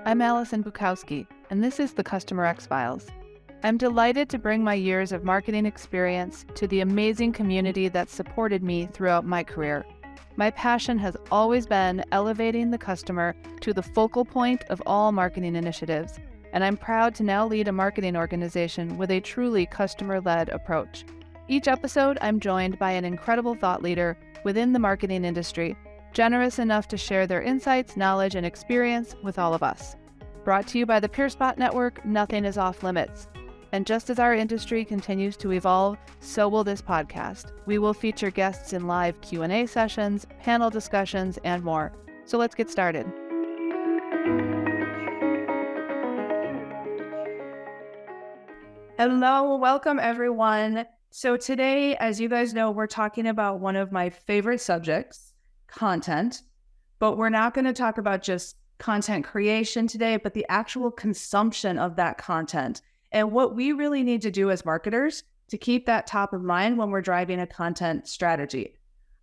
I'm Allison Bukowski, and this is the CustomerX Files. I'm delighted to bring my years of marketing experience to the amazing community that supported me throughout my career. My passion has always been elevating the customer to the focal point of all marketing initiatives, and I'm proud to now lead a marketing organization with a truly customer-led approach. Each episode, I'm joined by an incredible thought leader within the marketing industry, generous enough to share their insights, knowledge, and experience with all of us. Brought to you by the PeerSpot Network, nothing is off limits. And just as our industry continues to evolve, so will this podcast. We will feature guests in live Q&A sessions, panel discussions, and more. So let's get started. Hello, welcome everyone. So today, as you guys know, we're talking about one of my favorite subjects, content, but we're not going to talk about just content creation today, but the actual consumption of that content and what we really need to do as marketers to keep that top of mind when we're driving a content strategy.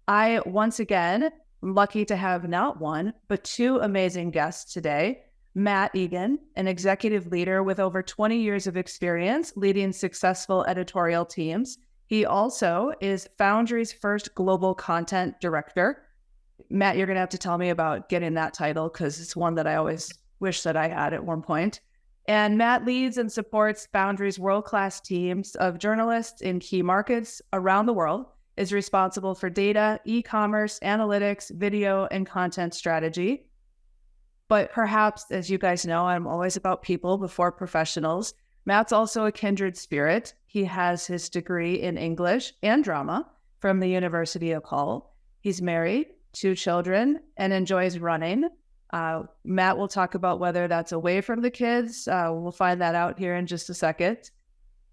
I, once again, am lucky to have not one, but two amazing guests today. Matt Egan, an executive leader with over 20 years of experience leading successful editorial teams. He also is Foundry's first global content director. Matt, you're going to have to tell me about getting that title because it's one that I always wish that I had at one point. And Matt leads and supports Foundry's world-class teams of journalists in key markets around the world, is responsible for data, e-commerce, analytics, video, and content strategy. But perhaps, as you guys know, I'm always about people before professionals. Matt's also a kindred spirit. He has his degree in English and drama from the University of Hull. He's married, 2 children, and enjoys running. Matt will talk about whether that's away from the kids. We'll find that out here in just a second.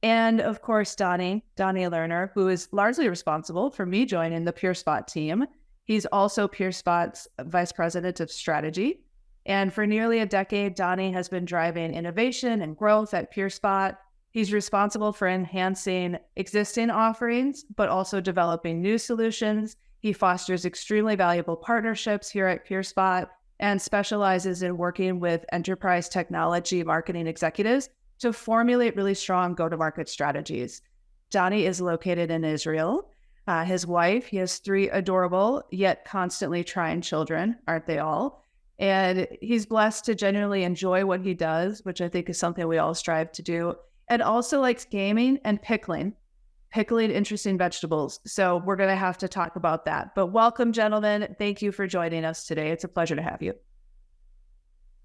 And of course, Donnie Lerner, who is largely responsible for me joining the PeerSpot team. He's also PeerSpot's Vice President of Strategy. And for nearly a decade, Donnie has been driving innovation and growth at PeerSpot. He's responsible for enhancing existing offerings, but also developing new solutions. He fosters extremely valuable partnerships here at PeerSpot and specializes in working with enterprise technology marketing executives to formulate really strong go-to-market strategies. Donnie is located in Israel. His wife, he has 3 adorable yet constantly trying children, aren't they all? And he's blessed to genuinely enjoy what he does, which I think is something we all strive to do, and also likes gaming and pickling interesting vegetables. So we're going to have to talk about that. But welcome, gentlemen. Thank you for joining us today. It's a pleasure to have you.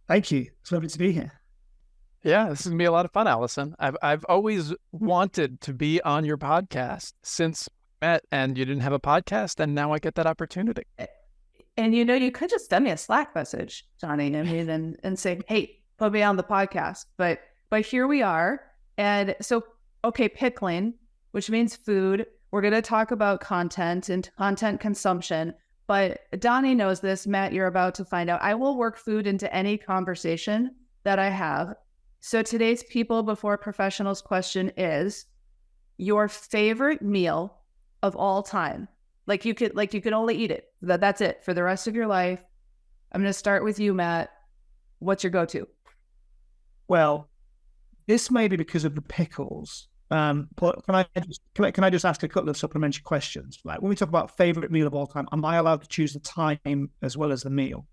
Thank you. It's lovely to be here. Yeah, this is going to be a lot of fun, Allison. I've always wanted to be on your podcast since we met, and you didn't have a podcast, and now I get that opportunity. And you could just send me a Slack message, Johnny, and say, hey, put me on the podcast. But here we are. And so, okay, pickling, which means food. We're going to talk about content and content consumption. But Donnie knows this. Matt, you're about to find out. I will work food into any conversation that I have. So today's People Before Professionals question is your favorite meal of all time. Like you could only eat it. That's it for the rest of your life. I'm going to start with you, Matt. What's your go-to? Well, this may be because of the pickles. But can I just ask a couple of supplementary questions? Like when we talk about favorite meal of all time, am I allowed to choose the time as well as the meal?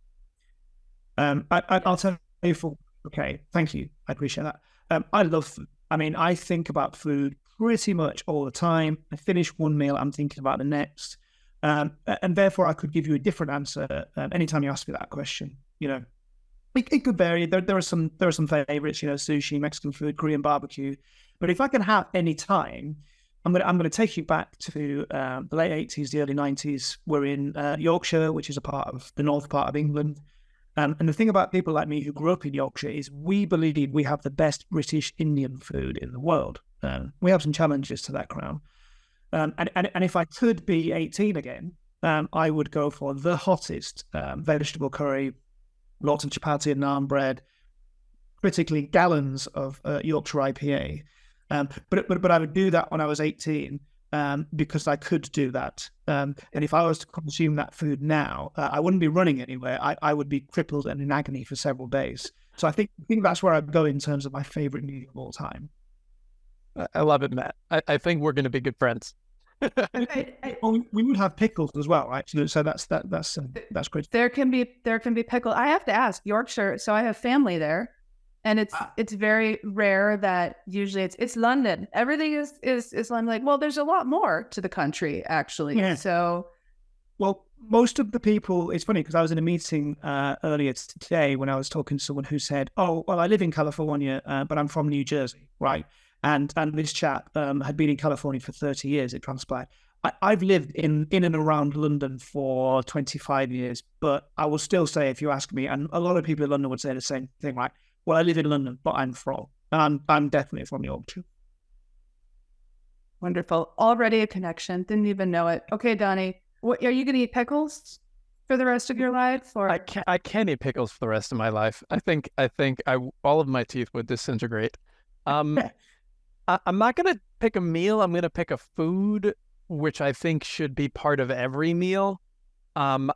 I'll tell you okay, thank you. I appreciate that. I love food. I mean, I think about food pretty much all the time. I finish one meal, I'm thinking about the next. And therefore I could give you a different answer anytime you ask me that question. It could vary. There are some favorites, sushi, Mexican food, Korean barbecue. But if I can have any time, I'm going to take you back to the late 80s, the early 90s. We're in Yorkshire, which is a part of the north part of England. And the thing about people like me who grew up in Yorkshire is we believe we have the best British Indian food in the world. We have some challenges to that crown. And if I could be 18 again, I would go for the hottest vegetable curry, lots of chapati and naan bread, critically gallons of Yorkshire IPA. But I would do that when I was 18 because I could do that. And if I was to consume that food now, I wouldn't be running anywhere. I would be crippled and in agony for several days. So I think that's where I'd go in terms of my favorite meal of all time. I love it, Matt. I think we're going to be good friends. We would have pickles as well, right? So that's great. There can be pickle. I have to ask Yorkshire. So I have family there, and it's very rare that usually it's London. Everything is London. Like, well, there's a lot more to the country actually. Yeah. So, well, most of the people. It's funny because I was in a meeting earlier today when I was talking to someone who said, "Oh, well, I live in California, but I'm from New Jersey, right?" And this chap had been in California for 30 years, it transpired. I've lived in and around London for 25 years, but I will still say, if you ask me, and a lot of people in London would say the same thing, right? Well, I live in London, but I'm from. And I'm definitely from Yorkshire. Wonderful. Already a connection. Didn't even know it. Okay, Donnie, what are you going to eat pickles for the rest of your life? Or I can't eat pickles for the rest of my life. I think all of my teeth would disintegrate. I'm not going to pick a meal. I'm going to pick a food, which I think should be part of every meal. I'm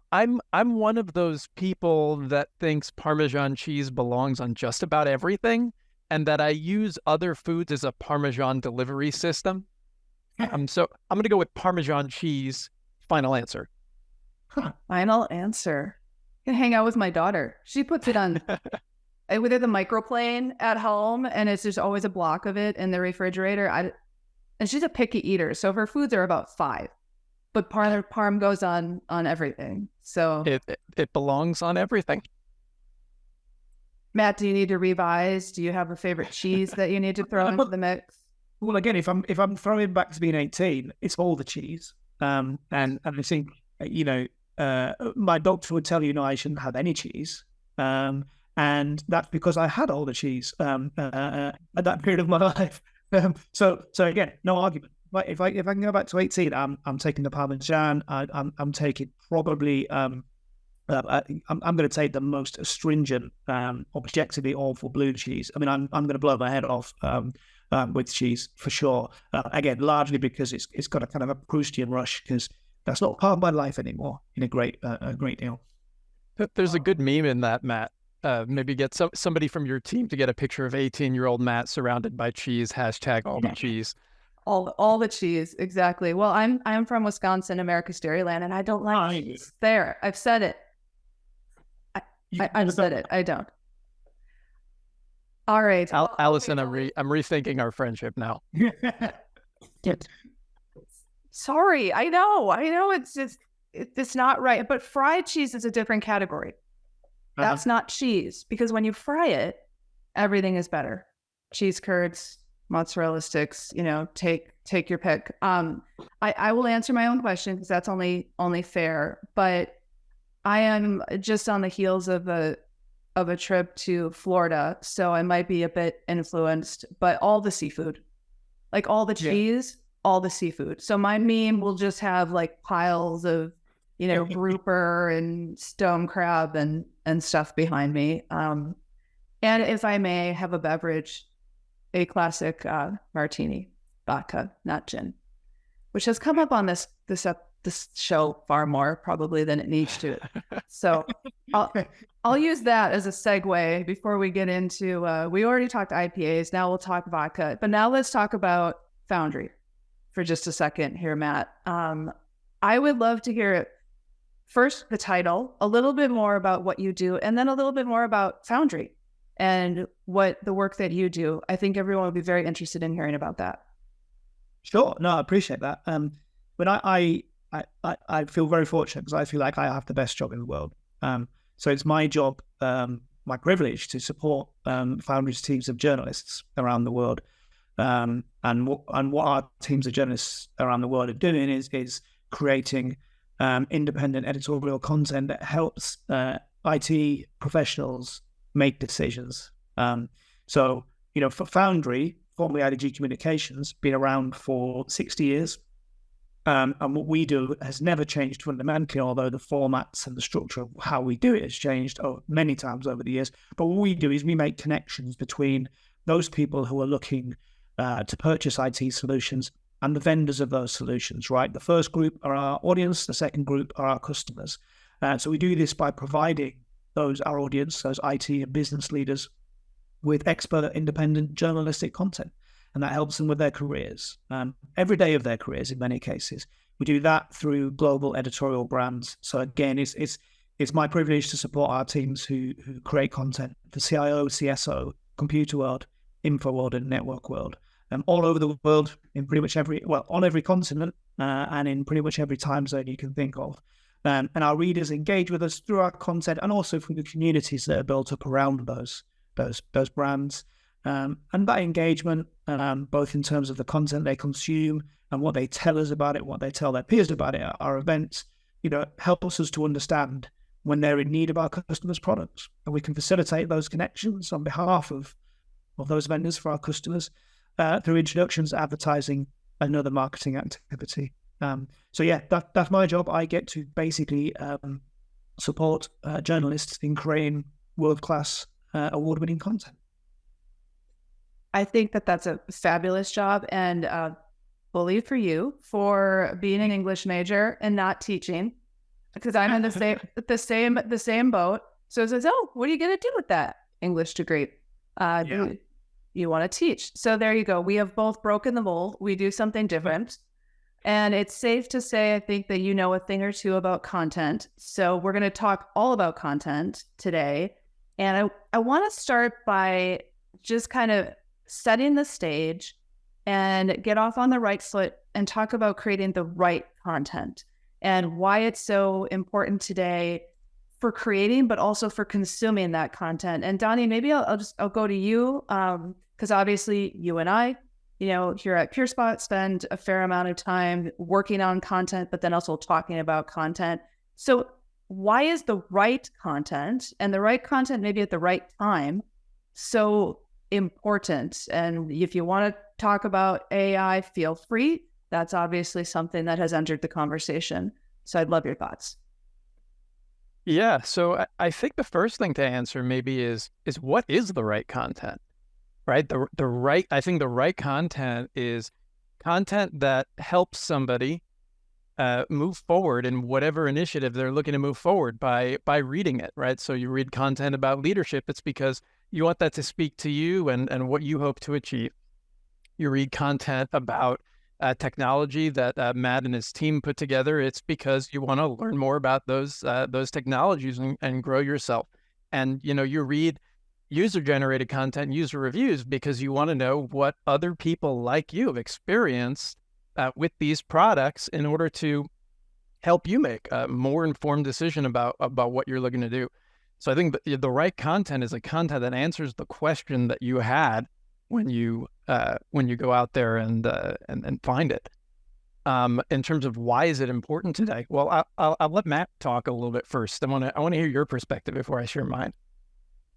one of those people that thinks Parmesan cheese belongs on just about everything, and that I use other foods as a Parmesan delivery system. So I'm going to go with Parmesan cheese. Final answer. Final answer. I can hang out with my daughter. She puts it on with the microplane at home, and it's just always a block of it in the refrigerator. And she's a picky eater, so her foods are about 5, but parm goes on everything. So it belongs on everything. Matt, do you need to revise? Do you have a favorite cheese that you need to throw into the mix? Well, again, if I'm throwing back to being 18, it's all the cheese. And I think my doctor would tell you, no, I shouldn't have any cheese. And that's because I had all the cheese at that period of my life. So again, no argument. But if I can go back to 18, I'm taking the Parmesan. I'm taking probably I'm going to take the most astringent, objectively awful blue cheese. I mean, I'm going to blow my head off with cheese for sure. Again, largely because it's got a kind of a Proustian rush, because that's not part of my life anymore. In a great deal. There's a good meme in that, Matt. Maybe get somebody from your team to get a picture of 18-year-old Matt surrounded by cheese. # all the cheese. All the cheese, exactly. Well, I'm from Wisconsin, America's Dairyland, and I don't like cheese. There, I've said it. I've said it. I don't. All right, Allison, I'm rethinking our friendship now. Sorry, I know. It's just it's not right. But fried cheese is a different category. That's not cheese, because when you fry it, everything is better. Cheese curds, mozzarella sticks, take your pick. I will answer my own question because that's only fair. But I am just on the heels of a trip to Florida, so I might be a bit influenced. But all the seafood, like all the cheese, all the seafood. So my meme will just have like piles of grouper and stone crab and stuff behind me. And if I may have a beverage, a classic martini, vodka, not gin, which has come up on this show far more probably than it needs to. So I'll use that as a segue before we get into, we already talked IPAs. Now we'll talk vodka, but now let's talk about Foundry for just a second here, Matt. I would love to hear first the title, a little bit more about what you do, and then a little bit more about Foundry and what the work that you do. I think everyone would be very interested in hearing about that. Sure. No, I appreciate that. But I feel very fortunate because I feel like I have the best job in the world. So it's my job, my privilege to support Foundry's teams of journalists around the world. And what our teams of journalists around the world are doing is creating independent editorial content that helps IT professionals make decisions. So, for Foundry, formerly IDG Communications, been around for 60 years. And what we do has never changed fundamentally, although the formats and the structure of how we do it has changed many times over the years. But what we do is we make connections between those people who are looking to purchase IT solutions and the vendors of those solutions, right? The first group are our audience, the second group are our customers. So we do this by providing our audience, those IT and business leaders, with expert, independent journalistic content, and that helps them with their careers, every day of their careers in many cases. We do that through global editorial brands. So again, it's my privilege to support our teams who create content for CIO, CSO, computer world, info world, and network world, all over the world, in pretty much on every continent, and in pretty much every time zone you can think of. And our readers engage with us through our content, and also through the communities that are built up around those brands. And that engagement, both in terms of the content they consume and what they tell us about it, what they tell their peers about it at our events, helps us to understand when they're in need of our customers' products. And we can facilitate those connections on behalf of those vendors for our customers through introductions, advertising, and other marketing activity. So yeah, that's my job. I get to basically support journalists in creating world-class, award-winning content. I think that that's a fabulous job, and bully for you for being an English major and not teaching, because I'm in the same boat. So it says, oh, what are you going to do with that English degree? You want to teach. So there you go. We have both broken the mold. We do something different. And it's safe to say, I think, that you know a thing or two about content. So we're going to talk all about content today. And I want to start by just kind of setting the stage and get off on the right foot and talk about creating the right content and why it's so important today for creating, but also for consuming that content. And Donnie, maybe I'll go to you, because obviously you and I, here at PureSpot spend a fair amount of time working on content, but then also talking about content. So why is the right content, and the right content maybe at the right time, so important? And if you want to talk about AI, feel free. That's obviously something that has entered the conversation. So I'd love your thoughts. Yeah, so I think the first thing to answer maybe is what is the right content, right? I think the right content is content that helps somebody move forward in whatever initiative they're looking to move forward by reading it, right? So you read content about leadership, it's because you want that to speak to you and what you hope to achieve. You read content about technology that Matt and his team put together, it's because you want to learn more about those technologies and grow yourself. And you read user-generated content, user reviews, because you want to know what other people like you have experienced with these products in order to help you make a more informed decision about what you're looking to do. So I think the right content is a content that answers the question that you had when you go out there and find it. In terms of why is it important today? Well, I'll let Matt talk a little bit first. I want to hear your perspective before I share mine.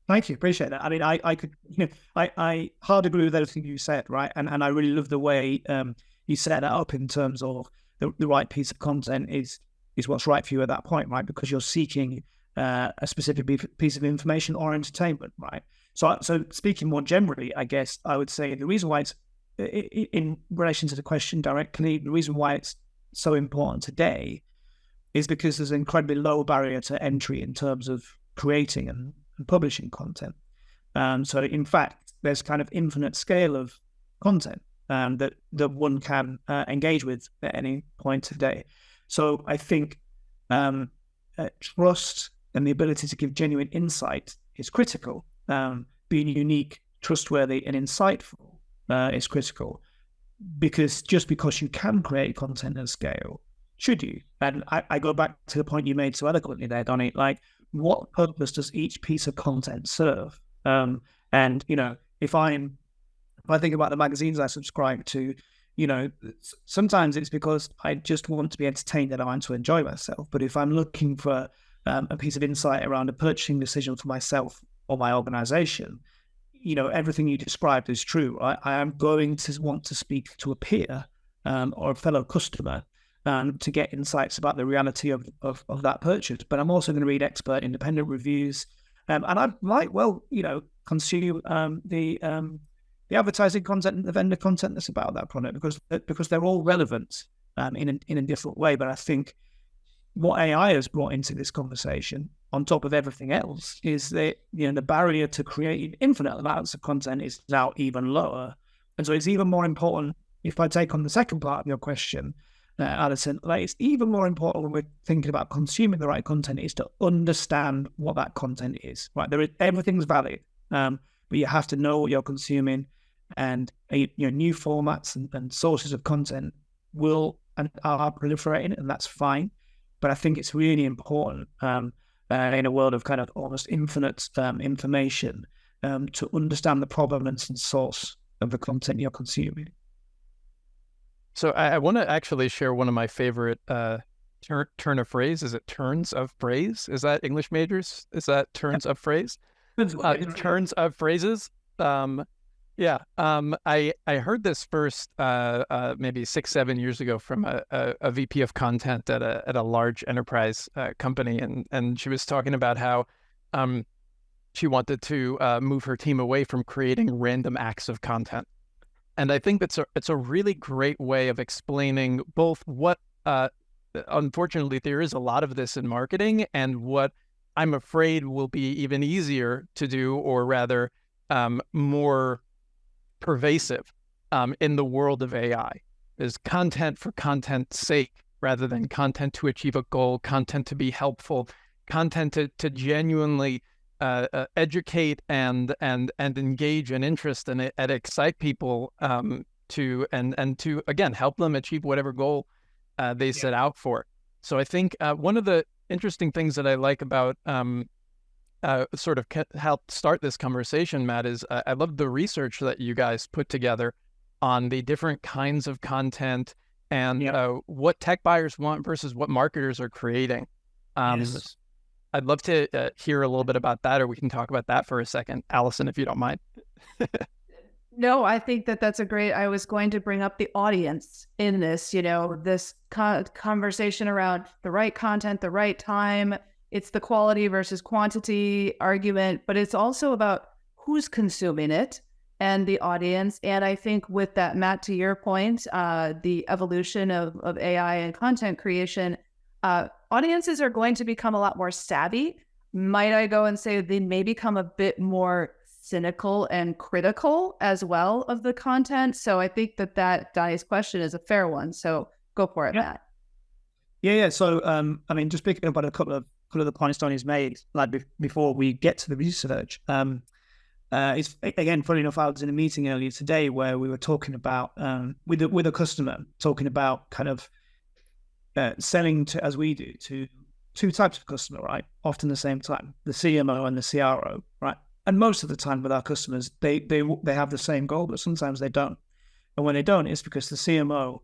Thank you, appreciate that. I mean, I hard agree with everything you said, right? And I really love the way you set that up in terms of the right piece of content is what's right for you at that point, right? Because you're seeking a specific piece of information or entertainment, right? So speaking more generally, I guess I would say the reason why it's, in relation to the question directly, the reason why it's so important today is because there's an incredibly low barrier to entry in terms of creating and publishing content. So in fact, there's kind of infinite scale of content that one can engage with at any point today. So I think trust and the ability to give genuine insight is critical. Being unique, trustworthy, and insightful is critical, because just because you can create content at scale, should you? And I go back to the point you made so eloquently there, Donnie, like, what purpose does each piece of content serve? And, if I think about the magazines I subscribe to, sometimes it's because I just want to be entertained and I want to enjoy myself. But if I'm looking for a piece of insight around a purchasing decision for myself or my organization, everything you described is true. I am going to want to speak to a peer or a fellow customer to get insights about the reality of that purchase. But I'm also going to read expert independent reviews. And I might consume the advertising content and the vendor content that's about that product, because they're all relevant in a different way. But I think what AI has brought into this conversation on top of everything else is that, the barrier to creating infinite amounts of content is now even lower. And so it's even more important, if I take on the second part of your question, Alison, like it's even more important when we're thinking about consuming the right content is to understand what that content is, right? Everything's valid, but you have to know what you're consuming, and new formats and sources of content will and are proliferating, and that's fine. But I think it's really important in a world of kind of almost infinite information to understand the provenance and source of the content you're consuming. So I want to actually share one of my favorite turn of phrase. Is it turns of phrase? Is that English majors? Is that turns of phrase? Turns of phrases. I heard this first maybe 6-7 years ago from a VP of content at a large enterprise company, and she was talking about how she wanted to move her team away from creating random acts of content. And I think it's a really great way of explaining both what, unfortunately, there is a lot of this in marketing, and what I'm afraid will be even easier to do, or rather more pervasive in the world of AI, is content for content's sake rather than content to achieve a goal, content to be helpful, content to genuinely educate and engage and interest and excite people to again help them achieve whatever goal they set out for. So I think one of the interesting things that I like about sort of help start this conversation, Matt, is I love the research that you guys put together on the different kinds of content and what tech buyers want versus what marketers are creating. Yes. I'd love to hear a little bit about that, or we can talk about that for a second, Alison, if you don't mind. No, I think that's a great, I was going to bring up the audience in this, this conversation around the right content, the right time. It's the quality versus quantity argument, but it's also about who's consuming it and the audience. And I think with that, Matt, to your point, the evolution of AI and content creation, audiences are going to become a lot more savvy. Might I go and say they may become a bit more cynical and critical as well of the content? So I think that Donnie's question is a fair one. So go for it, Matt. Yeah. So, just picking up on a couple of the points Donnie's made, like before we get to the research, it's again, funny enough, I was in a meeting earlier today where we were talking about with a customer, talking about kind of selling to, as we do, to two types of customer, right? Often the same time, the CMO and the CRO, right? And most of the time with our customers, they have the same goal, but sometimes they don't. And when they don't, it's because the CMO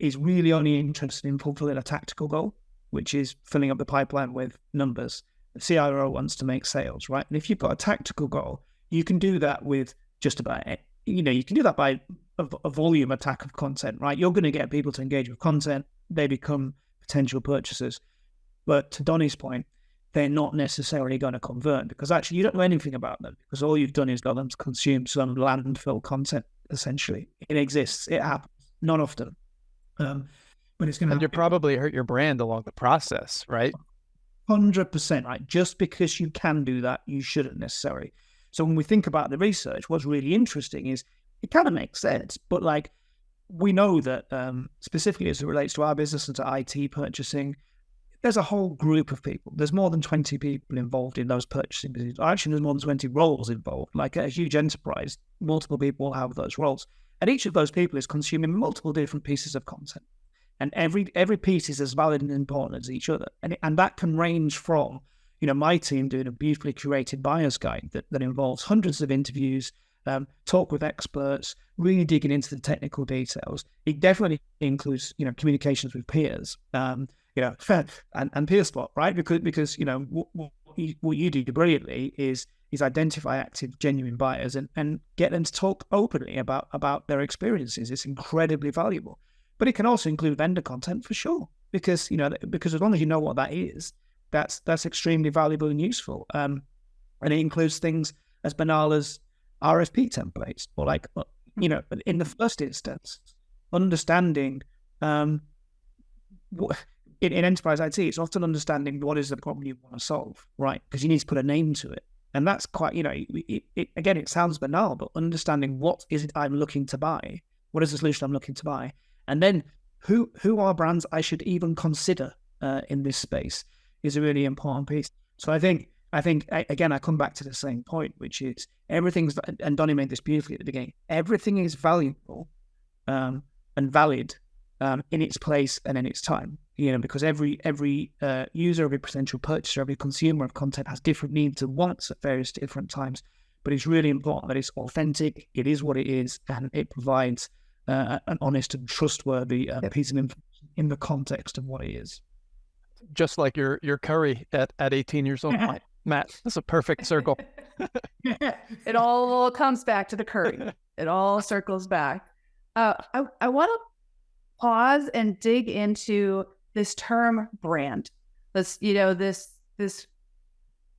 is really only interested in fulfilling a tactical goal, which is filling up the pipeline with numbers. The CRO wants to make sales, right? And if you've got a tactical goal, you can do that with just about it. You can do that by a volume attack of content, right? You're going to get people to engage with content. They become potential purchasers. But to Donnie's point, they're not necessarily going to convert because actually you don't know anything about them, because all you've done is got them to consume some landfill content, essentially. It exists. It happens. Not often. But it's going to And you probably hurt your brand along the process, right? 100%, right? Just because you can do that, you shouldn't necessarily. So when we think about the research, what's really interesting is it kind of makes sense, but like we know that specifically as it relates to our business and to IT purchasing, there's a whole group of people. There's more than 20 people involved in those purchasing decisions. Actually, there's more than 20 roles involved. Like a huge enterprise, multiple people will have those roles. And each of those people is consuming multiple different pieces of content. And every piece is as valid and important as each other. And that can range from, my team doing a beautifully curated buyer's guide that involves hundreds of interviews, talk with experts, really digging into the technical details. It definitely includes, communications with peers, and peer spot, right? Because what you do brilliantly is identify active, genuine buyers and get them to talk openly about their experiences. It's incredibly valuable. But it can also include vendor content for sure, because as long as you know what that is, that's extremely valuable and useful. And it includes things as banal as RFP templates, or like, in the first instance, understanding in enterprise IT, it's often understanding what is the problem you want to solve, right? Because you need to put a name to it. And that's quite, again, it sounds banal, but understanding what is it I'm looking to buy, what is the solution I'm looking to buy, and then who are brands I should even consider in this space is a really important piece. So I think again, I come back to the same point, which is everything's, and Donnie made this beautifully at the beginning, everything is valuable and valid in its place and in its time. Because every user, every potential purchaser, every consumer of content has different needs and wants at various different times. But it's really important that it's authentic, it is what it is, and it provides an honest and trustworthy piece of information in the context of what it is. Just like your curry at 18 years old, Matt. That's a perfect circle. It all comes back to the curry. It all circles back. I want to pause and dig into this term brand. This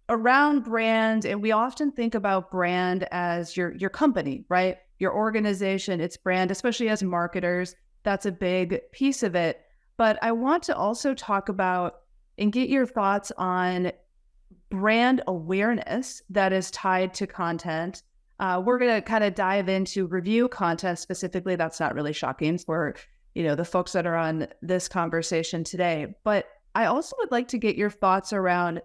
around brand, and we often think about brand as your company, right? Your organization, its brand, especially as marketers, that's a big piece of it. But I want to also talk about and get your thoughts on brand awareness that is tied to content. We're going to kind of dive into review content specifically. That's not really shocking for the folks that are on this conversation today. But I also would like to get your thoughts around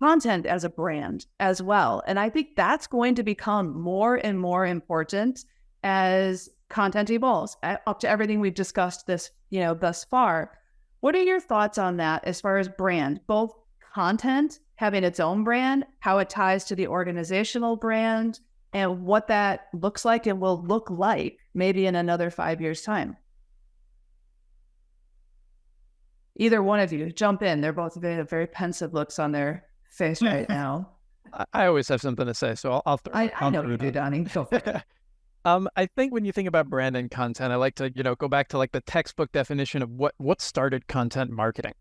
content as a brand as well. And I think that's going to become more and more important as content evolves, up to everything we've discussed thus far. What are your thoughts on that as far as brand, both content having its own brand, how it ties to the organizational brand, and what that looks like and will look like maybe in another 5 years' time? Either one of you, jump in. They're both very pensive looks on their face right now. I always have something to say, so I'll throw I know you do, Donnie. I think when you think about brand and content, I like to, go back to like the textbook definition of what started content marketing,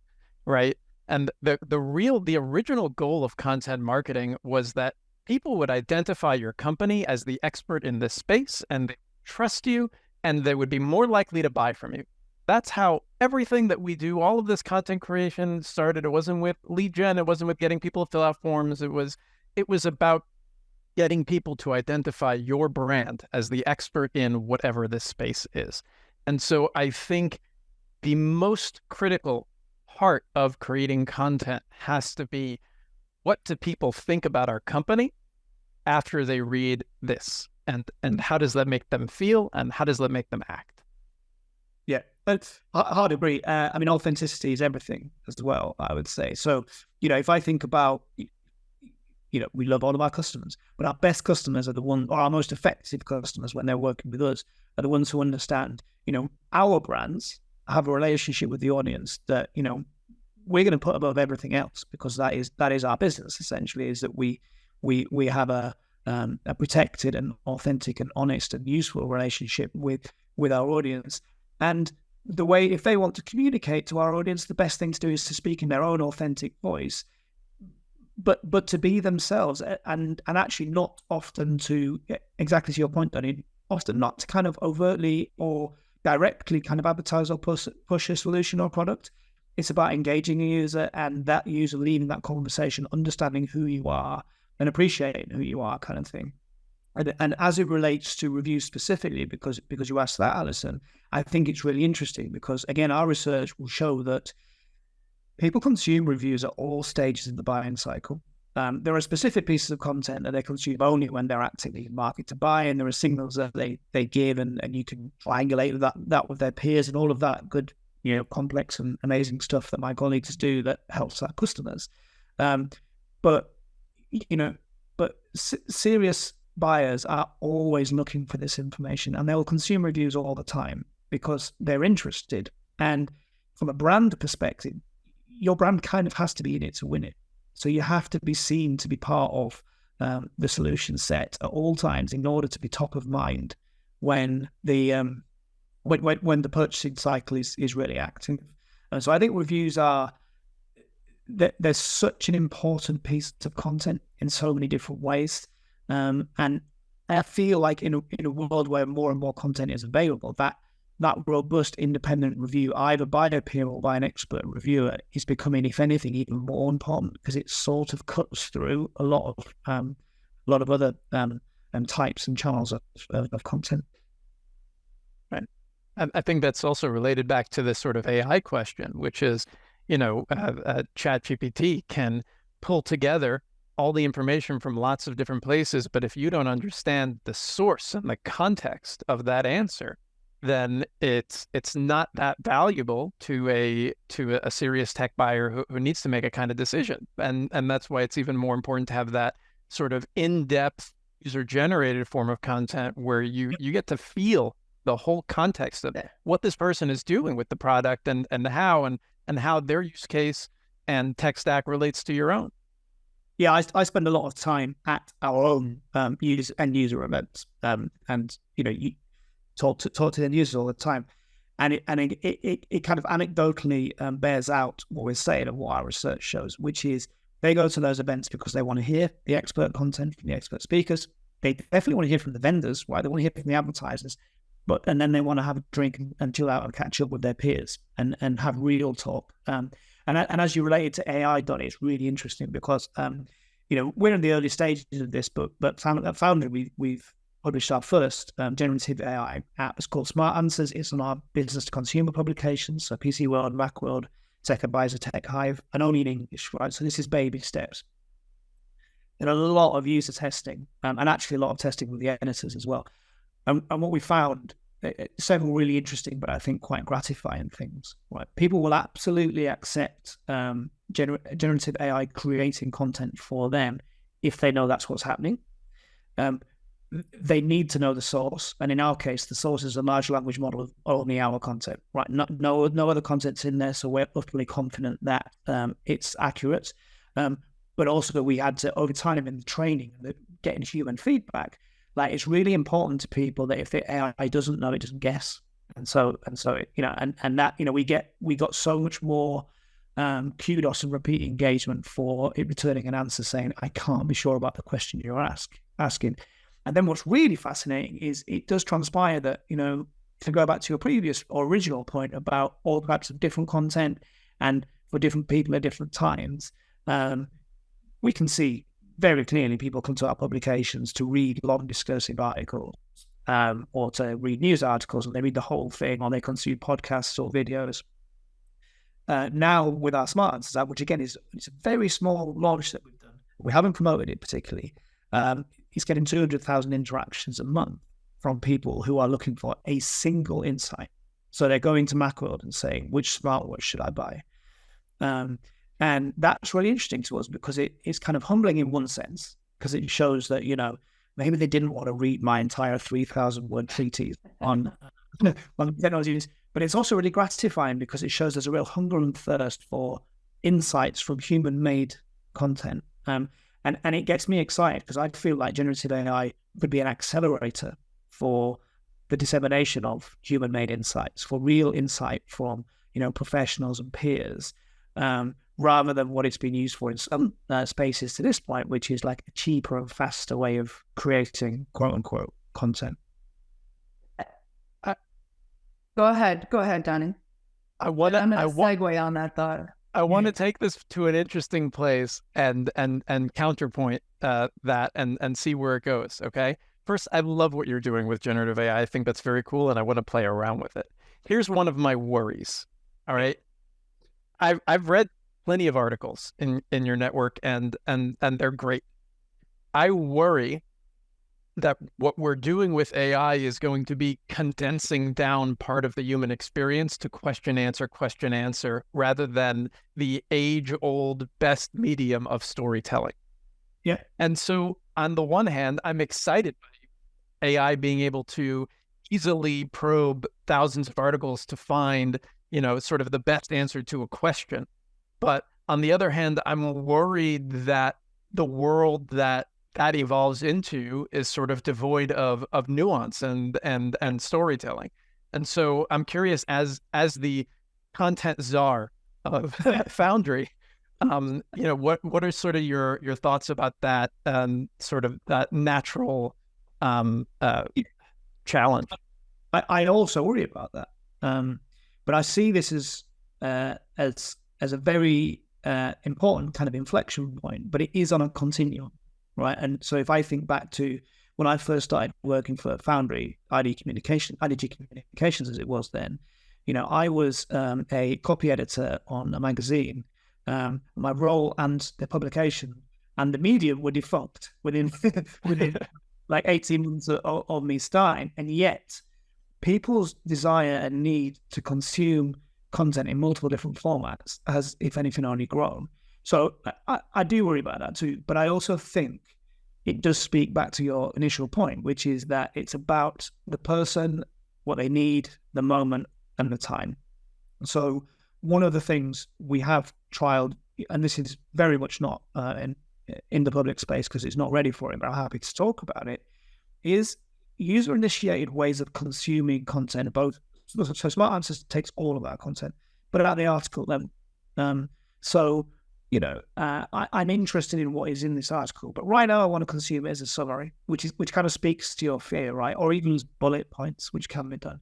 right? And the original goal of content marketing was that people would identify your company as the expert in this space, and they trust you, and they would be more likely to buy from you. That's how everything that we do, all of this content creation started. It wasn't with lead gen. It wasn't with getting people to fill out forms. It was about getting people to identify your brand as the expert in whatever this space is. And so I think the most critical part of creating content has to be, what do people think about our company after they read this? And how does that make them feel? And how does that make them act? Yeah, that's hard to agree. Authenticity is everything as well, I would say. So, if I think about, we love all of our customers, but our best customers are the ones, or our most effective customers when they're working with us, are the ones who understand, our brands have a relationship with the audience that, we're going to put above everything else, because that is our business, essentially, is that we have a protected and authentic and honest and useful relationship with our audience. And the way, if they want to communicate to our audience, the best thing to do is to speak in their own authentic voice, but to be themselves, and actually not often to, exactly to your point, Donnie, often not to kind of overtly or directly kind of advertise or push a solution or product. It's about engaging a user, and that user leading that conversation, understanding who you are and appreciating who you are, kind of thing. And as it relates to reviews specifically, because you asked that, Alison, I think it's really interesting because, again, our research will show that people consume reviews at all stages of the buying cycle. There are specific pieces of content that they consume only when they're actively in market to buy, and there are signals that they give, and you can triangulate that with their peers and all of that good, complex and amazing stuff that my colleagues do that helps our customers. But serious buyers are always looking for this information, and they will consume reviews all the time because they're interested. And from a brand perspective, your brand kind of has to be in it to win it. So you have to be seen to be part of the solution set at all times in order to be top of mind when the purchasing cycle is really active. And so I think reviews are, there's such an important piece of content in so many different ways. And I feel like in a world where more and more content is available, that robust independent review, either by a peer or by an expert reviewer, is becoming, if anything, even more important, because it sort of cuts through a lot of other types and channels of content. Right. I think that's also related back to this sort of AI question, which is, ChatGPT can pull together all the information from lots of different places, but if you don't understand the source and the context of that answer, then it's not that valuable to a serious tech buyer who needs to make a kind of decision. And that's why it's even more important to have that sort of in-depth user-generated form of content where you get to feel the whole context of what this person is doing with the product and how their use case and tech stack relates to your own. Yeah, I spend a lot of time at our own user events, and you talk to the users all the time, and it kind of anecdotally bears out what we're saying and what our research shows, which is they go to those events because they want to hear the expert content from the expert speakers. They definitely want to hear from the vendors, right? They want to hear from the advertisers, and then they want to have a drink and chill out and catch up with their peers and have real talk. And as you related to AI, Donnie, it's really interesting because we're in the early stages of this, but at Foundry we've published our first generative AI app. It's called Smart Answers. It's on our business to consumer publications, so PC World, Macworld, Tech Advisor, Tech Hive, and only in English, right? So this is baby steps. And a lot of user testing, and actually a lot of testing with the editors as well. And what we found, several really interesting, but I think quite gratifying things. Right, people will absolutely accept generative AI creating content for them if they know that's what's happening. They need to know the source, and in our case, the source is a large language model of only our content. Right, no other content's in there, so we're utterly confident that it's accurate. But also, we had to, over time in the training, getting human feedback. Like, it's really important to people that if the AI doesn't know, it doesn't guess. And so that we got so much more kudos and repeat engagement for it returning an answer saying, I can't be sure about the question you're asking. And then what's really fascinating is it does transpire that, to go back to your previous or original point about all types of different content and for different people at different times, we can see very clearly people come to our publications to read long discursive articles or to read news articles, and they read the whole thing, or they consume podcasts or videos. Now with our Smart Answers app, which again it's a very small launch that we've done, we haven't promoted it particularly. It's getting 200,000 interactions a month from people who are looking for a single insight. So they're going to Macworld and saying, which smartwatch should I buy? And that's really interesting to us because it's kind of humbling in one sense, because it shows that, maybe they didn't want to read my entire 3,000 word treatise on technologies, but it's also really gratifying because it shows there's a real hunger and thirst for insights from human-made content. And it gets me excited because I feel like generative AI could be an accelerator for the dissemination of human-made insights, for real insight from, professionals and peers, rather than what it's been used for in some spaces to this point, which is like a cheaper and faster way of creating quote-unquote content. Go ahead, Donnie. I'm going to segue on that thought. I want to take this to an interesting place and counterpoint that and see where it goes. Okay. First, I love what you're doing with generative AI. I think that's very cool, and I want to play around with it. Here's one of my worries. All right. I've read plenty of articles in your network, and they're great. I worry that what we're doing with AI is going to be condensing down part of the human experience to question, answer, rather than the age-old best medium of storytelling. Yeah. And so on the one hand, I'm excited by AI being able to easily probe thousands of articles to find, sort of the best answer to a question. But on the other hand, I'm worried that the world that evolves into is sort of devoid of nuance and storytelling. And so I'm curious, as the content czar of Foundry, what are sort of your thoughts about that sort of that natural challenge? I also worry about that. But I see this as a very important kind of inflection point, but it is on a continuum, right? And so if I think back to when I first started working for Foundry, IDG Communications as it was then, I was a copy editor on a magazine. My role and the publication and the medium were defunct within like 18 months of me starting. And yet people's desire and need to consume content in multiple different formats has, if anything, only grown. So I do worry about that too. But I also think it does speak back to your initial point, which is that it's about the person, what they need, the moment, and the time. So one of the things we have trialed, and this is very much not in the public space because it's not ready for it, but I'm happy to talk about it, is user-initiated ways of consuming content. Both so Smart Answers takes all of our content, but at the article level. So I'm interested in what is in this article, but right now I want to consume it as a summary, which kind of speaks to your fear, right? Or even as bullet points, which can be done.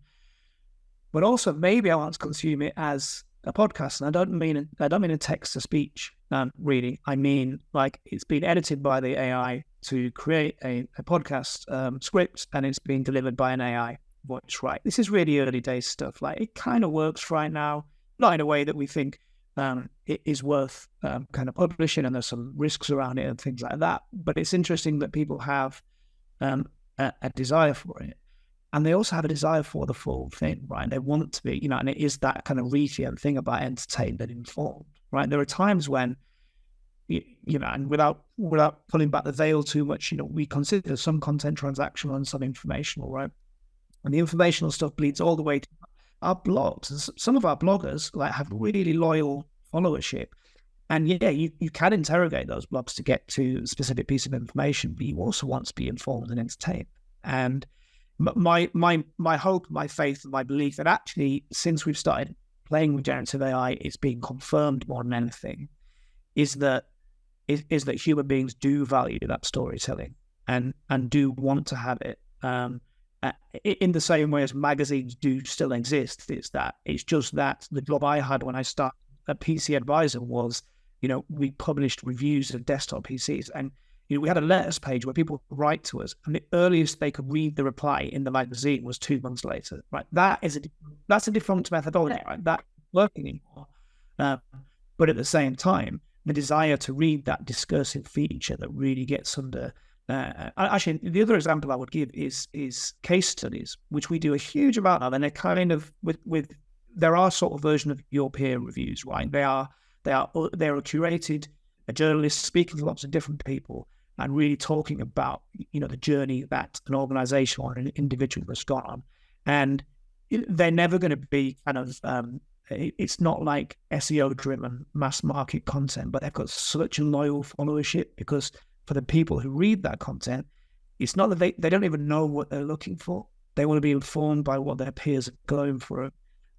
But also maybe I want to consume it as a podcast, and I don't mean a text to speech. Really, I mean like it's been edited by the AI to create a podcast script, and it's being delivered by an AI voice. Right, this is really early days stuff. Like it kind of works right now, not in a way that we think it is worth kind of publishing, and there's some risks around it and things like that. But it's interesting that people have a desire for it. And they also have a desire for the full thing, right? They want to be, and it is that kind of Reithian thing about entertained and informed, right? There are times when, and without pulling back the veil too much, we consider some content transactional and some informational, right? And the informational stuff bleeds all the way to our blogs. And some of our bloggers have really loyal followership. And yeah, you can interrogate those blogs to get to a specific piece of information, but you also want to be informed and entertained. And my hope, my faith, and my belief that actually, since we've started playing with generative AI, it's being confirmed more than anything, is that human beings do value that storytelling and do want to have it. In the same way as magazines do still exist, it's just that the job I had when I started at PC Advisor was, we published reviews of desktop PCs, and we had a letters page where people would write to us, and the earliest they could read the reply in the magazine was 2 months later. Right, that's a different methodology, right? That's working anymore. But at the same time, the desire to read that discursive feature that really gets under. Actually, the other example I would give is case studies, which we do a huge amount of, and they're kind of with there are sort of version of your peer reviews, right? They are curated, a journalist speaking to lots of different people and really talking about, the journey that an organization or an individual has gone on. And they're never going to be kind of, it's not like SEO driven mass market content, but they've got such a loyal followership because for the people who read that content, it's not that they don't even know what they're looking for. They want to be informed by what their peers are going through.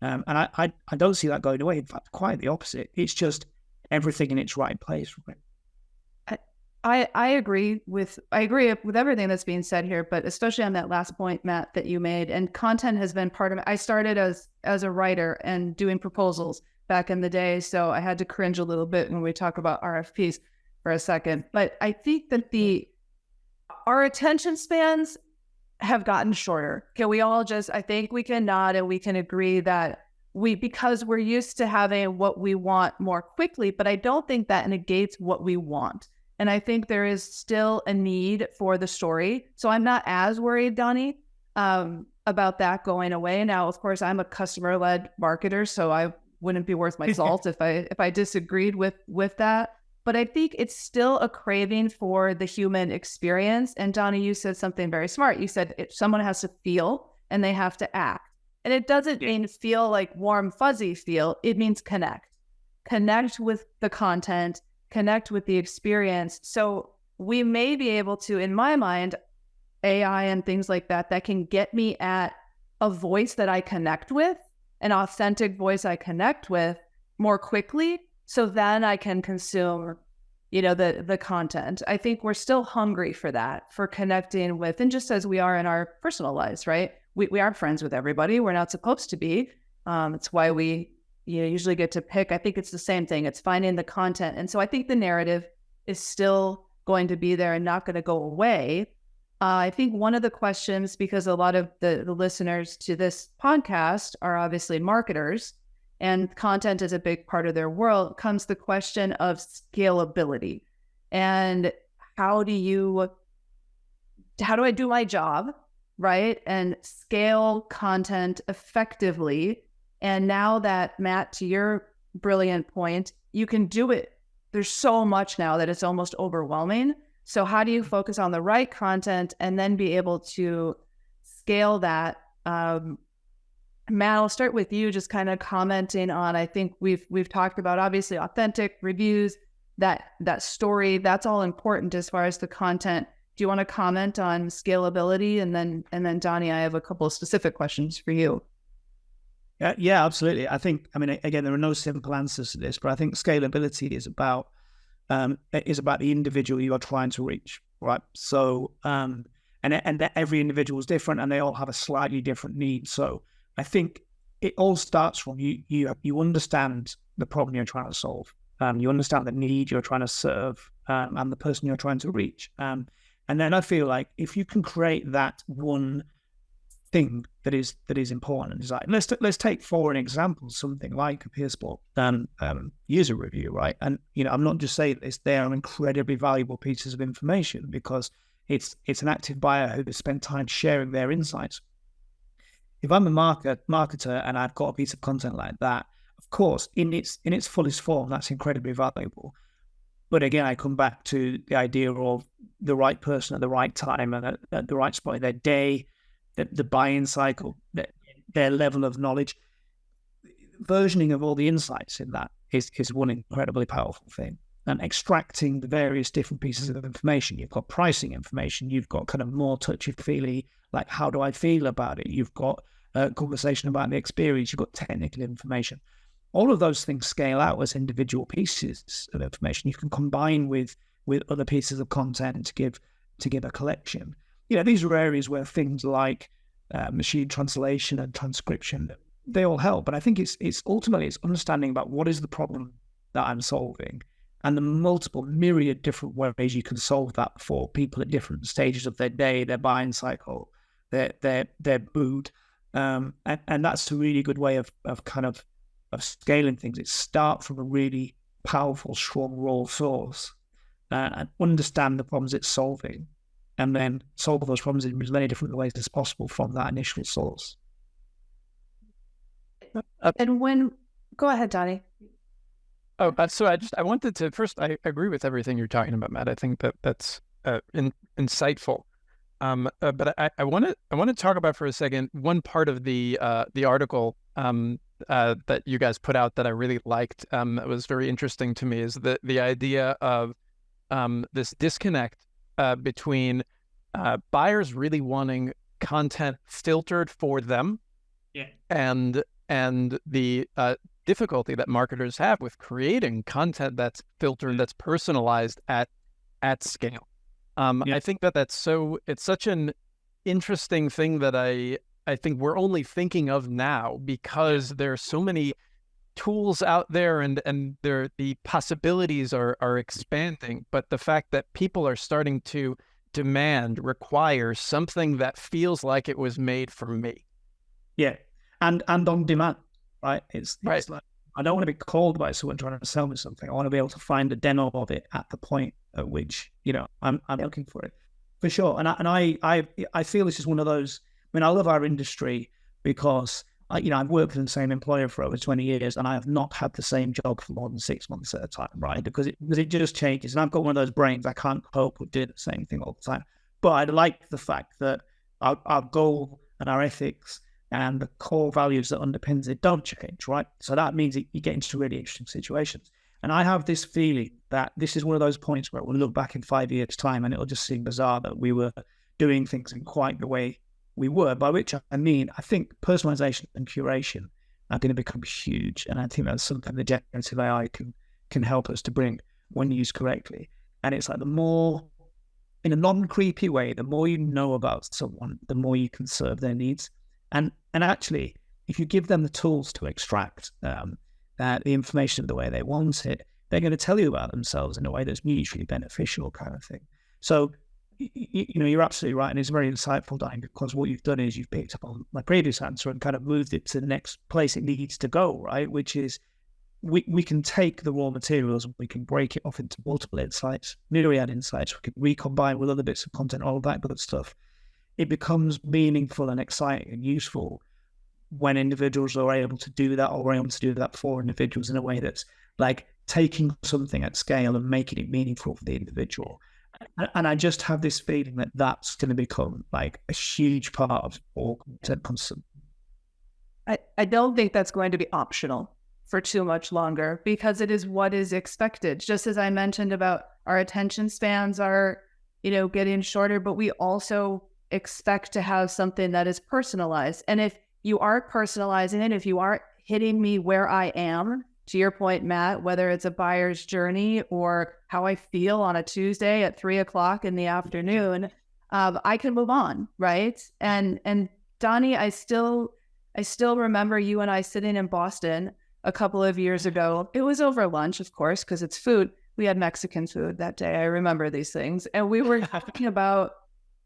And I don't see that going away. In fact, quite the opposite. It's just everything in its right place. Right? I agree with everything that's being said here, but especially on that last point, Matt, that you made. And content has been part of it. I started as a writer and doing proposals back in the day, so I had to cringe a little bit when we talk about RFPs for a second. But I think that our attention spans have gotten shorter. Can we all I think we can nod and we can agree that because we're used to having what we want more quickly, but I don't think that negates what we want. And I think there is still a need for the story. So I'm not as worried, Donnie, about that going away. Now, of course, I'm a customer-led marketer, so I wouldn't be worth my salt if I disagreed with that. But I think it's still a craving for the human experience. And Donnie, you said something very smart. You said someone has to feel and they have to act. And it doesn't mean feel like warm, fuzzy feel. It means connect. Connect with the content, connect with the experience. So we may be able to, in my mind, AI and things like that can get me at a voice that I connect with, an authentic voice I connect with more quickly. So then I can consume, the content. I think we're still hungry for that, for connecting with, and just as we are in our personal lives, right? we aren't friends with everybody. We're not supposed to be. It's why we usually get to pick. I think it's the same thing. It's finding the content. And so I think the narrative is still going to be there and not going to go away. I think one of the questions, because a lot of the listeners to this podcast are obviously marketers and content is a big part of their world, comes the question of scalability. And how do I do my job, right? And scale content effectively. And now that, Matt, to your brilliant point, you can do it. There's so much now that it's almost overwhelming. So how do you focus on the right content and then be able to scale that? Matt, I'll start with you, just kind of commenting on, I think we've talked about obviously authentic reviews, that story, that's all important as far as the content. Do you want to comment on scalability? And then Donnie, I have a couple of specific questions for you. Yeah, absolutely. I mean, again, there are no simple answers to this, but I think scalability is about the individual you are trying to reach, right? So, and every individual is different, and they all have a slightly different need. So, I think it all starts from you understand the problem you're trying to solve, you understand the need you're trying to serve, and the person you're trying to reach, and then I feel like if you can create that one thing that is important. It's like, let's take for an example something like a PeerSport user review, right? And I'm not just saying this; they are incredibly valuable pieces of information because it's an active buyer who has spent time sharing their insights. If I'm a marketer and I've got a piece of content like that, of course, in its fullest form, that's incredibly valuable. But again, I come back to the idea of the right person at the right time and at the right spot in their day. The buy-in cycle, their level of knowledge, versioning of all the insights in that is one incredibly powerful thing. And extracting the various different pieces of information. You've got pricing information. You've got kind of more touchy-feely, like how do I feel about it? You've got a conversation about the experience. You've got technical information. All of those things scale out as individual pieces of information. You can combine with other pieces of content to give a collection. These are areas where things like machine translation and transcription, they all help. But I think it's ultimately understanding about what is the problem that I'm solving and the multiple myriad different ways you can solve that for people at different stages of their day, their buying cycle, their mood. And that's a really good way of scaling things. It starts from a really powerful, strong, raw source and understand the problems it's solving, and then solve those problems in as many different ways as possible from that initial source. And go ahead, Donnie. Oh, so I wanted to first, I agree with everything you're talking about, Matt. I think that's insightful. But I want to talk about for a second one part of the article that you guys put out that I really liked. That was very interesting to me, is the idea of this disconnect between buyers really wanting content filtered for them, and the difficulty that marketers have with creating content that's filtered, that's personalized at scale. I think it's such an interesting thing that I think we're only thinking of now because there are so many tools out there and the possibilities are expanding, but the fact that people are starting to require something that feels like it was made for me. Yeah. And on demand, right? It's right. Like, I don't want to be called by someone trying to sell me something. I want to be able to find a demo of it at the point at which, I'm looking for it, for sure. And I feel this is one of those, I love our industry because I've worked in the same employer for over 20 years and I have not had the same job for more than 6 months at a time, right? Because it just changes. And I've got one of those brains, I can't cope with doing the same thing all the time. But I like the fact that our goal and our ethics and the core values that underpins it don't change, right? So that means you get into really interesting situations. And I have this feeling that this is one of those points where we'll look back in 5 years' time and it'll just seem bizarre that we were doing things in quite the way we were, by which I mean, I think personalization and curation are going to become huge. And I think that's something that generative AI can help us to bring when used correctly. And it's like the more, in a non-creepy way, the more you know about someone, the more you can serve their needs. And actually, if you give them the tools to extract the information the way they want it, they're going to tell you about themselves in a way that's mutually beneficial, kind of thing. So, you're absolutely right, and it's very insightful, Diane, because what you've done is you've picked up on my previous answer and kind of moved it to the next place it needs to go, right? Which is we can take the raw materials and we can break it off into multiple insights, myriad insights. We can recombine with other bits of content, all of that good stuff. It becomes meaningful and exciting and useful when individuals are able to do that, or we're able to do that for individuals in a way that's like taking something at scale and making it meaningful for the individual. And I just have this feeling that that's going to become like a huge part of all content consumption. I don't think that's going to be optional for too much longer, because it is what is expected. Just as I mentioned about our attention spans are, getting shorter, but we also expect to have something that is personalized. And if you aren't personalizing it, if you aren't hitting me where I am, to your point, Matt, whether it's a buyer's journey or how I feel on a Tuesday at 3:00 in the afternoon, I can move on, right? And Donnie, I still remember you and I sitting in Boston a couple of years ago. It was over lunch, of course, because it's food. We had Mexican food that day. I remember these things. And we were talking about,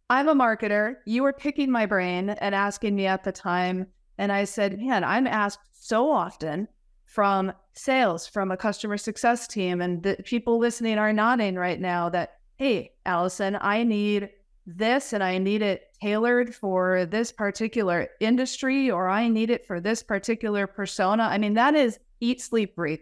I'm a marketer. You were picking my brain and asking me at the time. And I said, man, I'm asked so often from sales, from a customer success team, and the people listening are nodding right now that, hey, Allison, I need this and I need it tailored for this particular industry, or I need it for this particular persona. I mean, that is eat, sleep, breathe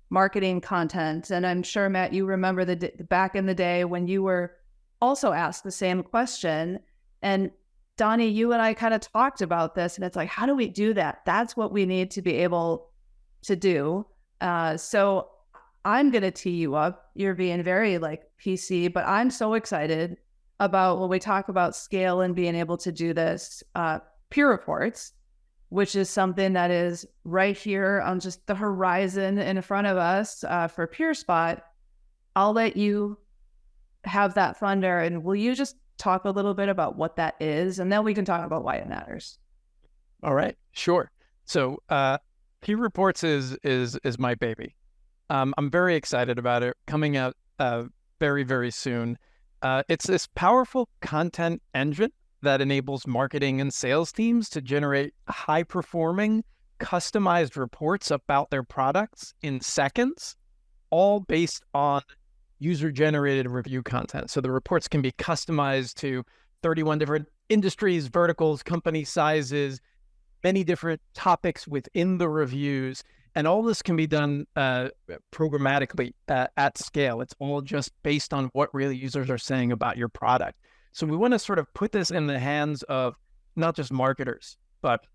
marketing content. And I'm sure, Matt, you remember the back in the day when you were also asked the same question. And Donnie, you and I kind of talked about this, and it's like, how do we do that? That's what we need to be able to do. So I'm going to tee you up. You're being very like PC, but I'm so excited about when we talk about scale and being able to do this, peer reports, which is something that is right here on just the horizon in front of us for PeerSpot. I'll let you have that thunder, and will you just talk a little bit about what that is, and then we can talk about why it matters. All right, sure. So peer reports is my baby. I'm very excited about it, coming out very, very soon. It's this powerful content engine that enables marketing and sales teams to generate high-performing, customized reports about their products in seconds, all based on user-generated review content. So the reports can be customized to 31 different industries, verticals, company sizes, many different topics within the reviews, and all this can be done programmatically at scale. It's all just based on what real users are saying about your product. So we want to sort of put this in the hands of not just marketers, but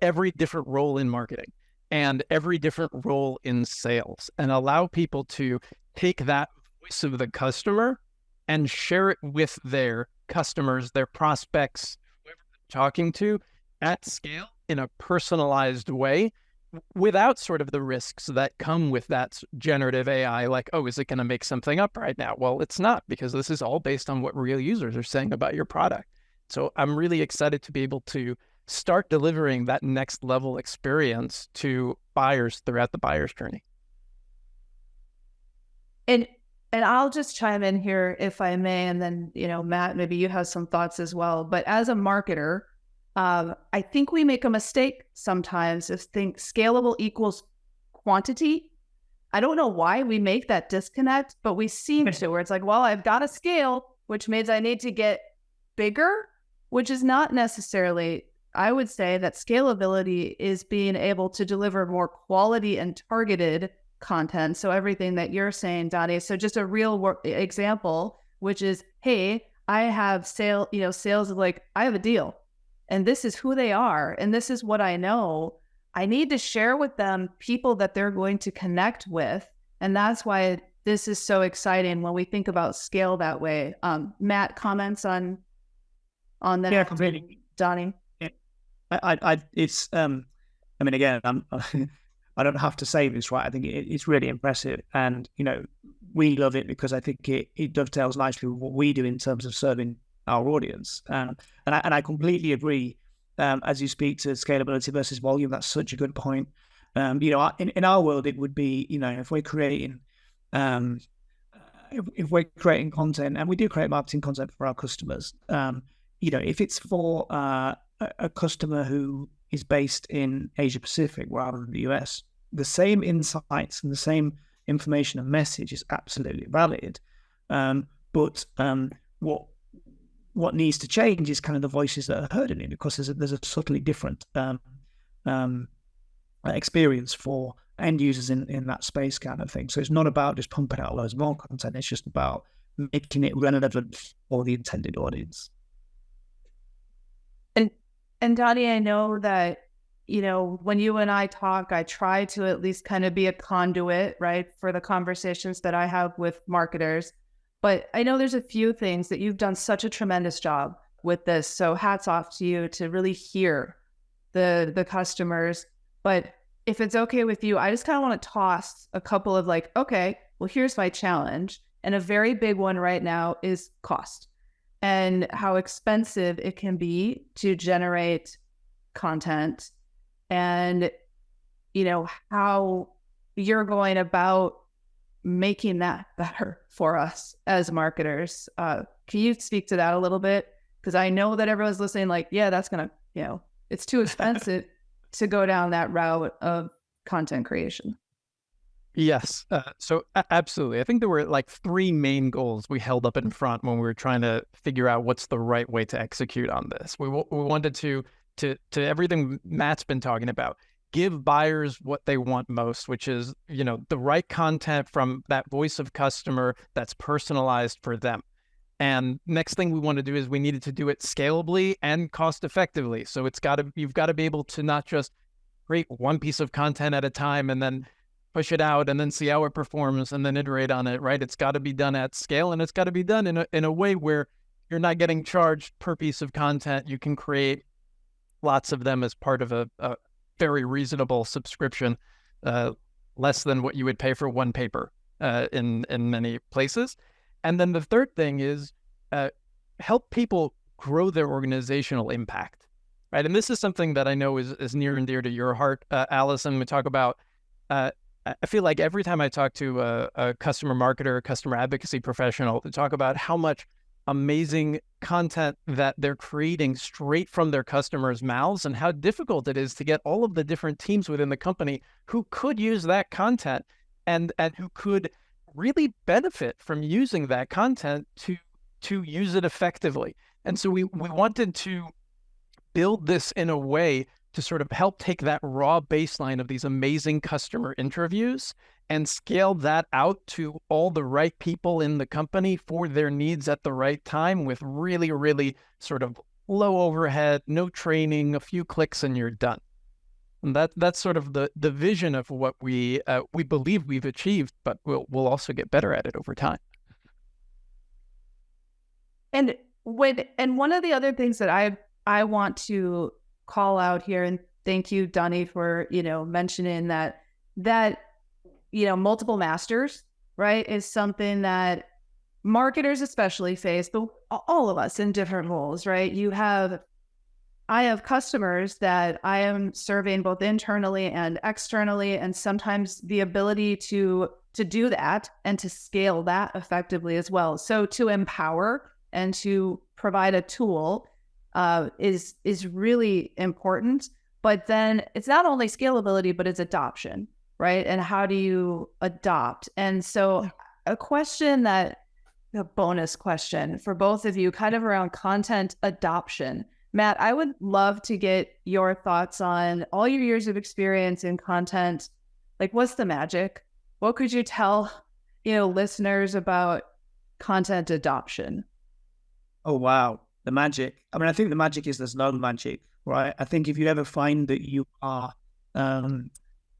every different role in marketing and every different role in sales, and allow people to take that voice of the customer and share it with their customers, their prospects, whoever they're talking to, at scale in a personalized way, without sort of the risks that come with that generative AI, like, oh, is it going to make something up right now? Well, it's not, because this is all based on what real users are saying about your product. So I'm really excited to be able to start delivering that next level experience to buyers throughout the buyer's journey. And I'll just chime in here if I may, and then, Matt, maybe you have some thoughts as well. But as a marketer, I think we make a mistake sometimes of think scalable equals quantity. I don't know why we make that disconnect, but we seem to, where it's like, well, I've got to scale, which means I need to get bigger, which is not necessarily. I would say that scalability is being able to deliver more quality and targeted content. So everything that you're saying, Donnie. So just a real example, which is, hey, I have sales of like, I have a deal, and this is who they are, and this is what I know. I need to share with them people that they're going to connect with. And that's why this is so exciting when we think about scale that way. Matt, comments on that? Yeah, completely. Donnie? Yeah. It's, I mean, again, I don't have to say this, right? I think it's really impressive. And, we love it because I think it dovetails nicely with what we do in terms of serving our audience. And I completely agree as you speak to scalability versus volume. That's such a good point. In our world, it would be, if we're creating, if we're creating content, and we do create marketing content for our customers, if it's for a customer who is based in Asia Pacific rather than the US, the same insights and the same information and message is absolutely valid. But what needs to change is kind of the voices that are heard in it, because there's a subtly different experience for end users in that space kind of thing. So it's not about just pumping out loads more content. It's just about making it relevant for the intended audience. And Donnie, I know that, when you and I talk, I try to at least kind of be a conduit, right, for the conversations that I have with marketers. But I know there's a few things that you've done such a tremendous job with this. So hats off to you to really hear the customers. But if it's okay with you, I just kind of want to toss a couple of okay, well, here's my challenge. And a very big one right now is cost and how expensive it can be to generate content, and, how you're going about making that better for us as marketers. Can you speak to that a little bit? Because I know that everyone's listening yeah, that's going to, it's too expensive to go down that route of content creation. Yes. So absolutely. I think there were three main goals we held up in front when we were trying to figure out what's the right way to execute on this. We wanted to everything Matt's been talking about, give buyers what they want most, which is, the right content from that voice of customer that's personalized for them. And next thing we want to do is we needed to do it scalably and cost effectively. So you've got to be able to not just create one piece of content at a time and then push it out and then see how it performs and then iterate on it, right? It's got to be done at scale, and it's got to be done in a way where you're not getting charged per piece of content. You can create lots of them as part of a very reasonable subscription, less than what you would pay for one paper in many places. And then the third thing is help people grow their organizational impact, right? And this is something that I know is near and dear to your heart, Allison. We talk about, I feel like every time I talk to a customer marketer, a customer advocacy professional, to talk about how much amazing content that they're creating straight from their customers' mouths, and how difficult it is to get all of the different teams within the company who could use that content and who could really benefit from using that content to use it effectively. And so we wanted to build this in a way to sort of help take that raw baseline of these amazing customer interviews and scale that out to all the right people in the company for their needs at the right time, with really, really sort of low overhead, no training, a few clicks and you're done. And that's sort of the vision of what we believe we've achieved, but we'll also get better at it over time. And one of the other things that I want to call out here, and thank you, Donnie, for mentioning that multiple masters, right, is something that marketers especially face, but all of us in different roles, right? I have customers that I am serving both internally and externally, and sometimes the ability to do that and to scale that effectively as well. So to empower and to provide a tool is really important. But then it's not only scalability, but it's adoption, right? And how do you adopt? And so a bonus question for both of you, kind of around content adoption. Matt, I would love to get your thoughts on all your years of experience in content. What's the magic? What could you tell, listeners about content adoption? Oh, wow. The magic. I mean, I think the magic is there's no magic, right? I think if you ever find that you are,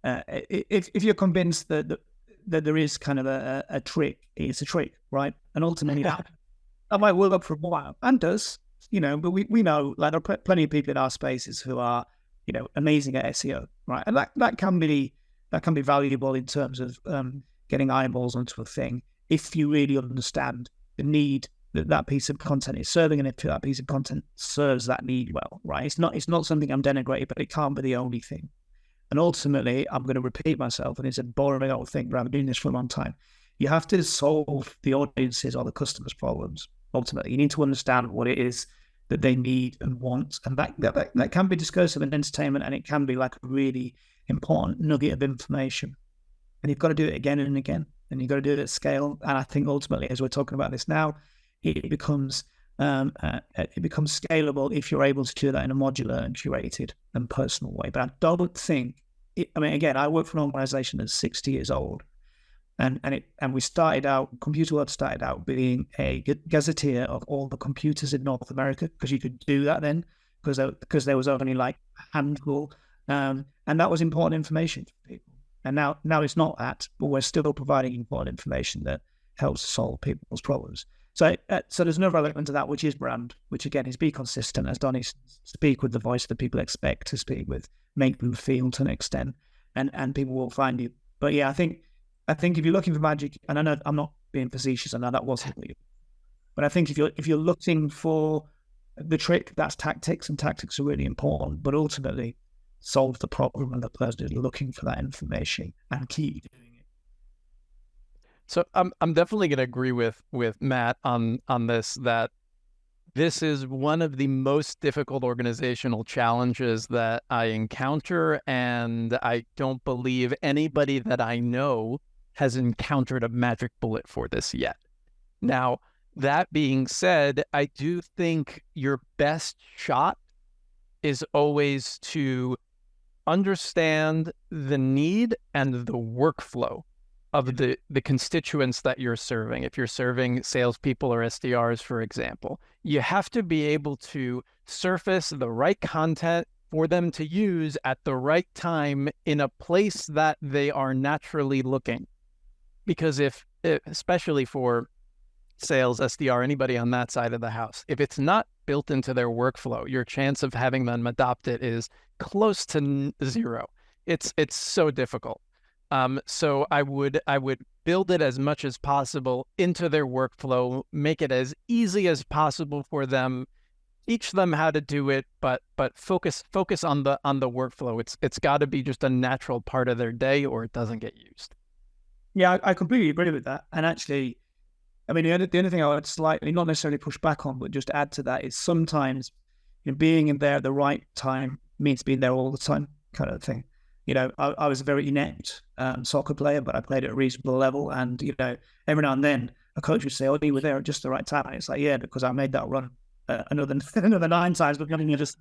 if you're convinced that there is kind of a trick, it's a trick, right? And ultimately that might work up for a while, and does, but we know there are plenty of people in our spaces who are, amazing at SEO, right? And that can be valuable in terms of getting eyeballs onto a thing if you really understand the need that piece of content is serving, and if that piece of content serves that need well, right? It's not something I'm denigrating, but it can't be the only thing. And ultimately, I'm going to repeat myself, and it's a boring old thing, but I've been doing this for a long time. You have to solve the audience's or the customer's problems. Ultimately, you need to understand what it is that they need and want, and that can be discursive and entertainment, and it can be like a really important nugget of information. And you've got to do it again and again, and you've got to do it at scale. And I think ultimately, as we're talking about this now, it becomes scalable if you're able to do that in a modular and curated and personal way. But I don't think again, I work for an organization that's 60 years old, and we started out, Computer World started out being a gazetteer of all the computers in North America, because you could do that then, because there was only like a handful, and that was important information for people. And now it's not that, but we're still providing important information that helps solve people's problems. So there's another element to that, which is brand, which again is be consistent, as Donnie, speak with the voice that people expect to speak with, make them feel to an extent, and people will find you. But yeah, I think if you're looking for magic, and I know I'm not being facetious, I know that wasn't you, but I think if you're looking for the trick, that's tactics, and tactics are really important. But ultimately, solve the problem, and the person is looking for that information, and keep doing it. So I'm definitely going to agree with Matt on this, that this is one of the most difficult organizational challenges that I encounter, and I don't believe anybody that I know has encountered a magic bullet for this yet. Now, that being said, I do think your best shot is always to understand the need and the workflow of the constituents that you're serving. If you're serving salespeople or SDRs, for example, you have to be able to surface the right content for them to use at the right time in a place that they are naturally looking. Because especially for sales, SDR, anybody on that side of the house, if it's not built into their workflow, your chance of having them adopt it is close to zero. It's so difficult. So I would build it as much as possible into their workflow, make it as easy as possible for them, teach them how to do it, but focus on the workflow. It's got to be just a natural part of their day, or it doesn't get used. Yeah, I completely agree with that. And actually, I mean, the only thing I would slightly, not necessarily push back on, but just add to that is sometimes being in there at the right time means being there all the time, kind of thing. I was a very inept soccer player, but I played at a reasonable level. And, every now and then a coach would say, "Oh, you were there at just the right time." And it's like, yeah, because I made that run another 9 times, but you just.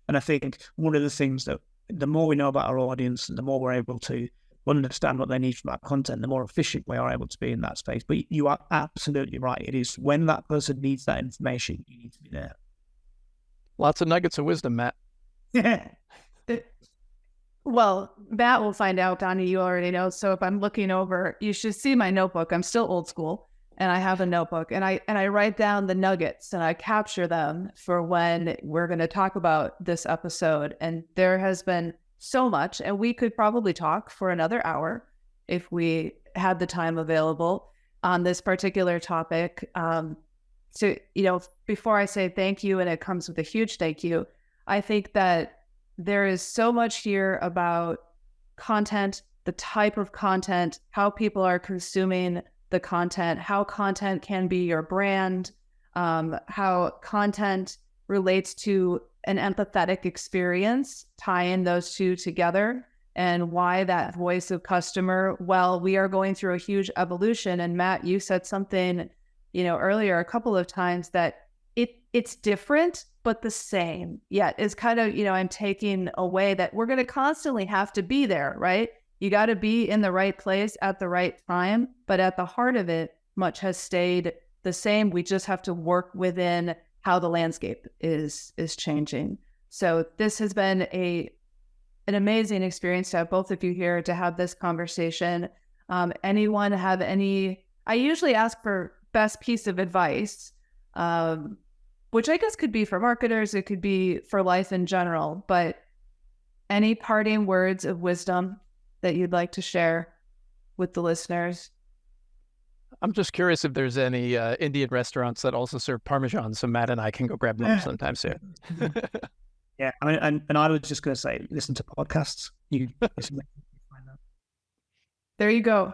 And I think one of the things that the more we know about our audience, the more we're able to understand what they need from that content, the more efficient we are able to be in that space. But you are absolutely right. It is when that person needs that information, you need to be there. Lots of nuggets of wisdom, Matt. Yeah. Well, Matt will find out, Donnie, you already know. So if I'm looking over, you should see my notebook. I'm still old school, and I have a notebook, and I write down the nuggets, and I capture them for when we're going to talk about this episode. And there has been so much, and we could probably talk for another hour if we had the time available on this particular topic. So, before I say thank you, and it comes with a huge thank you, I think that there is so much here about content, the type of content, how people are consuming the content, how content can be your brand, how content relates to an empathetic experience, tie in those two together, and why that voice of customer, well, we are going through a huge evolution. And Matt, you said something, earlier a couple of times that it's different, but the same. Yeah, it's kind of, I'm taking away that we're going to constantly have to be there, right? You got to be in the right place at the right time, but at the heart of it, much has stayed the same. We just have to work within how the landscape is changing. So this has been an amazing experience to have both of you here to have this conversation. Anyone have any? I usually ask for best piece of advice, which I guess could be for marketers, it could be for life in general, but any parting words of wisdom that you'd like to share with the listeners? I'm just curious if there's any Indian restaurants that also serve Parmesan, so Matt and I can go grab lunch sometime soon. Yeah, I mean, and I was just going to say, listen to podcasts. You listen. There you go.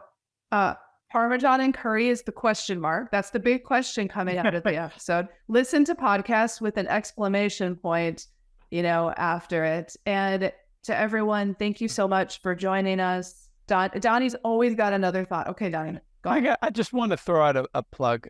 Parmesan and curry is the question mark. That's the big question coming out of the episode. Listen to podcasts with an exclamation point, after it. And to everyone, thank you so much for joining us. Donnie's always got another thought. Okay, Donnie, go ahead. I just want to throw out a plug.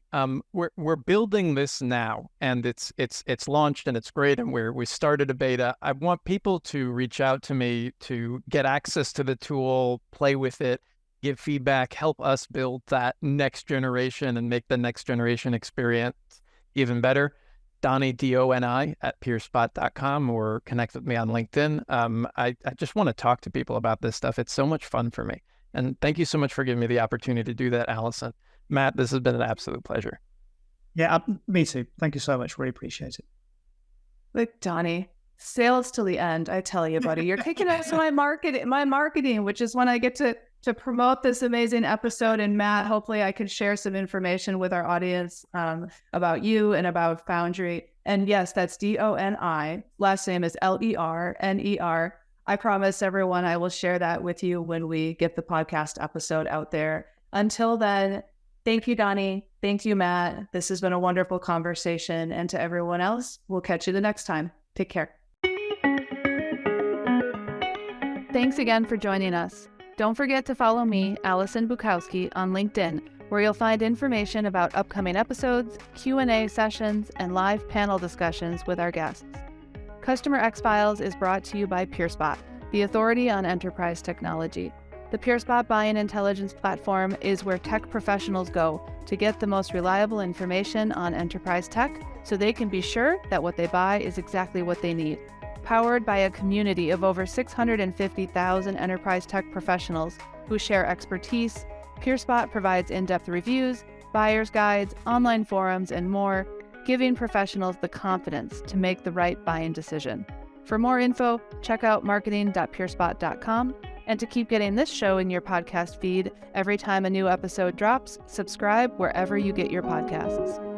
We're building this now, and it's launched and it's great, and we started a beta. I want people to reach out to me to get access to the tool, play with it, give feedback, help us build that next generation and make the next generation experience even better. Donnie, D-O-N-I, @peerspot.com, or connect with me on LinkedIn. I just want to talk to people about this stuff. It's so much fun for me. And thank you so much for giving me the opportunity to do that, Allison. Matt, this has been an absolute pleasure. Yeah, me too. Thank you so much. Really appreciate it. Look, Donnie, sales till the end. I tell you, buddy, you're kicking ass my marketing, which is when I get to promote this amazing episode. And Matt, hopefully I can share some information with our audience about you and about Foundry. And yes, that's D-O-N-I. Last name is L-E-R-N-E-R. I promise everyone I will share that with you when we get the podcast episode out there. Until then, thank you, Donnie. Thank you, Matt. This has been a wonderful conversation. And to everyone else, we'll catch you the next time. Take care. Thanks again for joining us. Don't forget to follow me, Allison Bukowski, on LinkedIn, where you'll find information about upcoming episodes, Q&A sessions, and live panel discussions with our guests. CustomerX Files is brought to you by PeerSpot, the authority on enterprise technology. The PeerSpot Buying Intelligence platform is where tech professionals go to get the most reliable information on enterprise tech so they can be sure that what they buy is exactly what they need. Powered by a community of over 650,000 enterprise tech professionals who share expertise, PeerSpot provides in-depth reviews, buyer's guides, online forums, and more, giving professionals the confidence to make the right buying decision. For more info, check out marketing.peerspot.com, and to keep getting this show in your podcast feed every time a new episode drops, subscribe wherever you get your podcasts.